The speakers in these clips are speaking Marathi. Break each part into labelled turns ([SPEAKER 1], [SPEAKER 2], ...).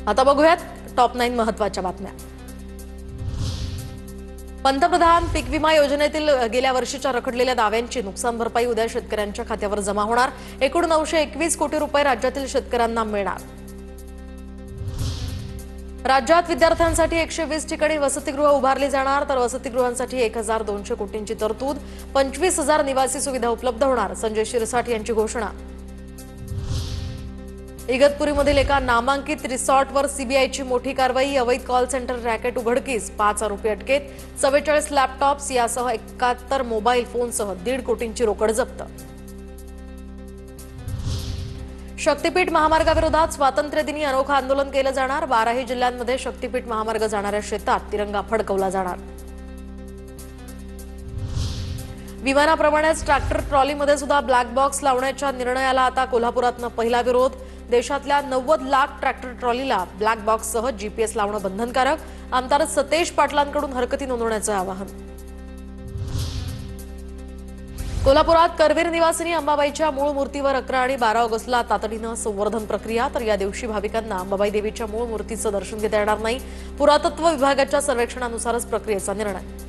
[SPEAKER 1] आता बघूयात टॉप 9 महत्त्वाच्या बातम्या। पंतप्रधान पीक विमा योजनेतील गेल्या वर्षीच्या रखडलेल्या दाव्यांची नुकसान भरपाई उद्या शेतकऱ्यांच्या खात्यावर जमा होणार। एकूण 921 कोटी रुपये राज्यातील शेतकऱ्यांना मिळणार। राज्यात विद्यार्थ्यांसाठी 120 ठिकाणी वसतिगृह उभारली जाणार, तर वसतिगृहांसाठी 1200 कोटींची तरतूद, 25,000 निवासी सुविधा उपलब्ध होणार। संजय शिरसाट यांची घोषणा। इगतपुरीमधील एका नामांकित रिसॉर्टवर सीबीआयची मोठी कारवाई, अवैध कॉल सेंटर रॅकेट उघडकीस, 5 आरोपी अटकेत, 44 लॅपटॉप्स यासह 71 मोबाईल फोनसह 1.5 कोटींची रोकड जप्त। शक्तीपीठ महामार्गाविरोधात स्वातंत्र्यदिनी अनोखं आंदोलन केलं जाणार। 12ही जिल्ह्यांमध्ये शक्तीपीठ महामार्ग जाणाऱ्या शेतात तिरंगा फडकवला जाणार। विमानाप्रमाणेच ट्रॅक्टर ट्रॉलीमध्ये सुद्धा ब्लॅक बॉक्स लावण्याच्या निर्णयाला आता कोल्हापुरातनं पहिला विरोध। देशातल्या 90 लाख ट्रॅक्टर ट्रॉलीला ब्लॅक बॉक्ससह जीपीएस लावणं बंधनकारक। आमदार सतेज पाटलांकडून हरकती नोंदवण्याचं आवाहन। कोल्हापुरात करवीर निवासिनी अंबाबाईच्या मूळ मूर्तीवर 11 आणि 12 ऑगस्टला तातडीनं संवर्धन प्रक्रिया, तर या दिवशी भाविकांना अंबाबाई देवीच्या मूळ मूर्तीचं दर्शन घेता येणार नाही। पुरातत्व विभागाच्या सर्वेक्षणानुसारच प्रक्रियेचा निर्णय।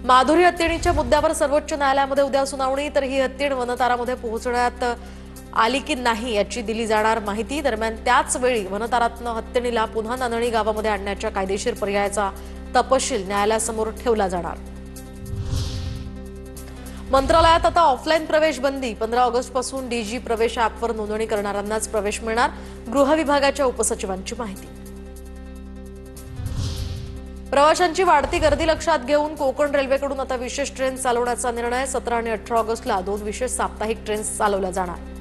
[SPEAKER 1] माधुरी हत्तीणीच्या मुद्द्यावर सर्वोच्च न्यायालयामध्ये उद्या सुनावणी, तर ही हत्तीण वनतारामध्ये पोहोचण्यात आली की नाही याची दिली जाणार माहिती। दरम्यान त्याच वेळी वनतारातनं हत्तीणीला पुन्हा नांदणी गावामध्ये आणण्याच्या कायदेशीर पर्यायाचा तपशील न्यायालयासमोर ठेवला जाणार। मंत्रालयात आता ऑफलाईन प्रवेश बंदी, 15 ऑगस्टपासून डीजी प्रवेश ॲपवर नोंदणी करणाऱ्यांनाच प्रवेश मिळणार। गृह विभागाच्या उपसचिवांची माहिती। प्रवाशांची वाढती गर्दी लक्षात घेऊन कोकण रेल्वेकडून आता विशेष ट्रेन चालवण्याचा निर्णय। 17 आणि 18 ऑगस्टला 2 विशेष साप्ताहिक ट्रेन्स चालवल्या जाणार।